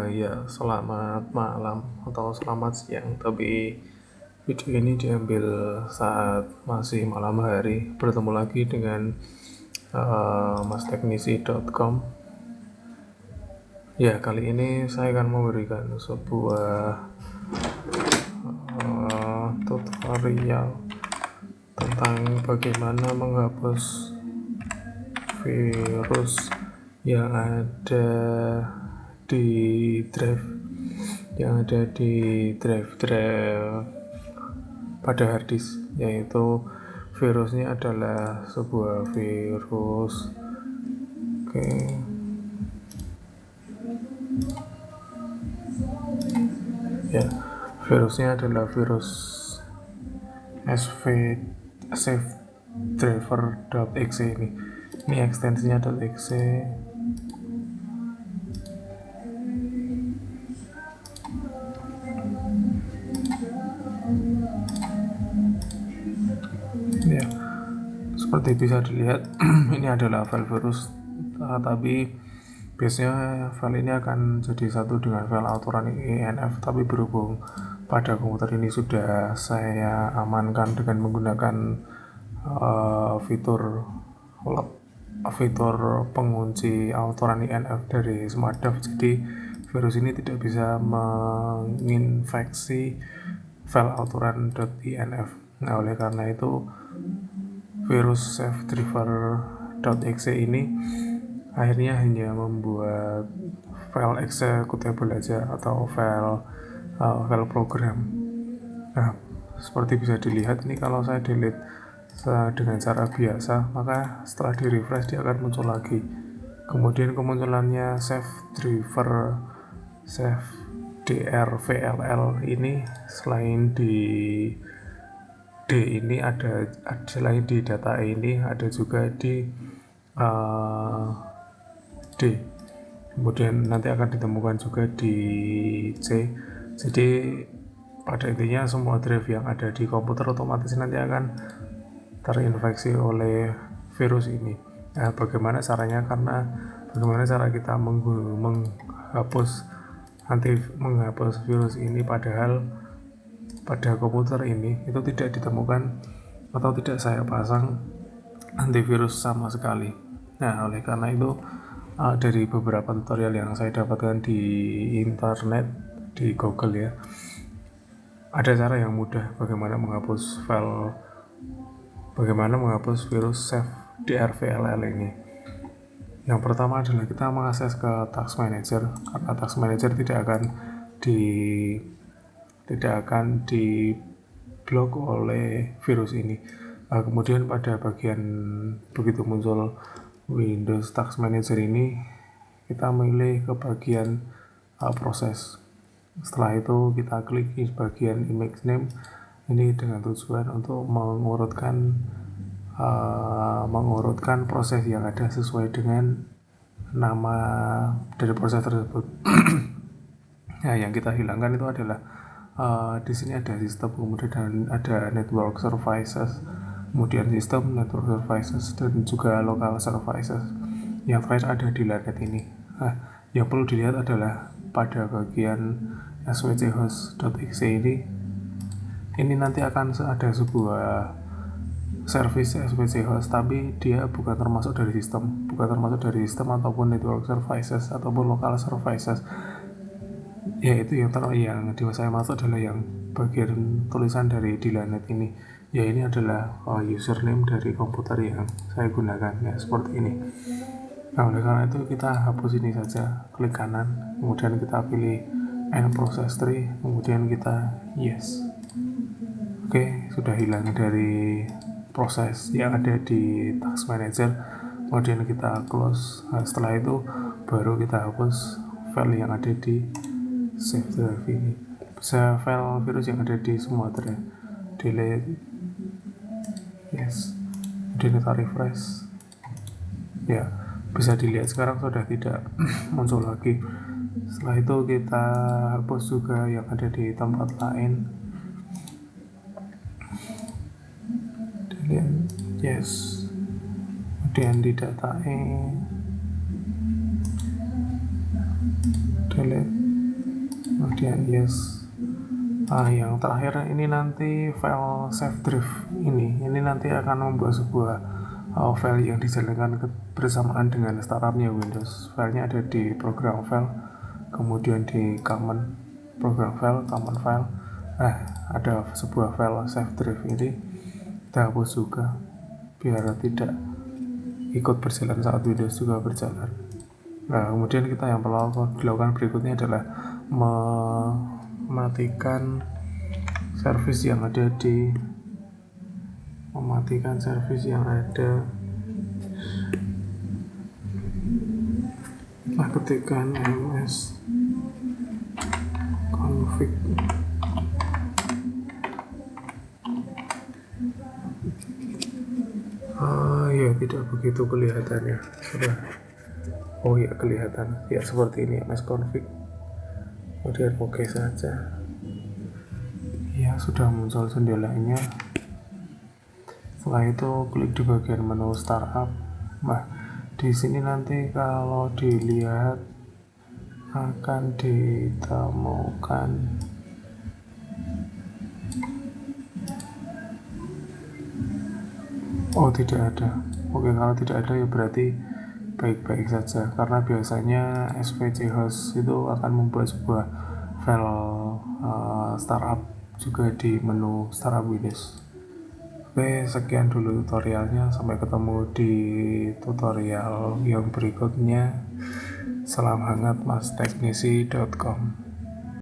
Ya, selamat malam atau selamat siang. Tapi video ini diambil saat masih malam hari. Bertemu lagi dengan masteknisi.com. Ya, kali ini saya akan memberikan sebuah tutorial tentang bagaimana menghapus virus yang ada di drive pada harddisk, yaitu virusnya adalah sebuah virus virusnya adalah virus savedriver.exe. Ini ekstensinya .exe. Ya, seperti bisa dilihat ini adalah file virus, tapi biasanya file ini akan jadi satu dengan file autoran INF, tapi berhubung pada komputer ini sudah saya amankan dengan menggunakan fitur pengunci autoran INF dari SmartDAV, jadi virus ini tidak bisa menginfeksi file autoran.inf. Nah, oleh karena itu virus savedriver.exe ini akhirnya hanya membuat file executable aja atau file program. Nah, seperti bisa dilihat ini, kalau saya delete dengan cara biasa, maka setelah di refresh dia akan muncul lagi. Kemudian kemunculannya savedrvll ini, selain di D ini ada selain di data ini ada juga di D, kemudian nanti akan ditemukan juga di C. Jadi pada intinya semua drive yang ada di komputer otomatis nanti akan terinfeksi oleh virus ini. Nah, bagaimana caranya? Bagaimana cara kita menghapus virus ini, padahal pada komputer ini itu tidak ditemukan atau tidak saya pasang antivirus sama sekali. Nah, oleh karena itu dari beberapa tutorial yang saya dapatkan di internet, di Google ya, ada cara yang mudah bagaimana menghapus virus savedrvll ini. Yang pertama adalah kita mengakses ke task manager, karena task manager tidak akan diblok oleh virus ini. Kemudian pada bagian begitu muncul Windows Task Manager ini, kita milih ke bagian proses. Setelah itu kita klik di bagian image name ini dengan tujuan untuk mengurutkan proses yang ada sesuai dengan nama dari proses tersebut. Nah, yang kita hilangkan itu adalah di sini ada sistem, kemudian ada network services, kemudian sistem, network services, dan juga local services. Yang terakhir ada di lanet ini. Nah, yang perlu dilihat adalah pada bagian svchost.exe ini nanti akan ada sebuah service svchost, tapi dia bukan termasuk dari sistem ataupun network services ataupun local services. Yaitu yang saya maksud adalah yang bagian tulisan dari dilanet ini. Ya, ini adalah username dari komputer yang saya gunakan, ya seperti ini. Nah, oleh karena itu kita hapus ini saja, klik kanan, kemudian kita pilih end process tree, kemudian kita yes. Oke, sudah hilang dari proses yang ada di task manager. Kemudian kita close. Nah, setelah itu baru kita hapus file yang ada di save drive ini. Bisa file virus yang ada di semua drive, delete, yes, kemudian kita refresh. Ya, bisa dilihat sekarang sudah tidak muncul lagi. Setelah itu kita hapus juga yang ada di tempat lain, delete, yes, kemudian di data delete, kemudian yes. Yang terakhir ini nanti file save drift ini nanti akan membuat sebuah file yang dijalankan bersamaan dengan startupnya Windows. Filenya ada di program file, kemudian di common program file, common file. Ada sebuah file save drift ini kita hapus juga biar tidak ikut berjalan saat Windows juga berjalan. Kemudian kita yang perlu dilakukan berikutnya adalah mematikan service yang ada di ketikkan ms config ya tidak begitu kelihatannya sudah. Ya kelihatan ya seperti ini ms config, kemudian oke saja ya, sudah muncul jendelanya. Setelah itu klik di bagian menu startup. Di sini nanti kalau dilihat akan ditemukan tidak ada. Kalau tidak ada ya berarti baik-baik saja, karena biasanya SVC host itu akan membuat sebuah file startup juga di menu startup Windows. Sekian dulu tutorialnya, sampai ketemu di tutorial yang berikutnya. Salam hangat masteknisi.com.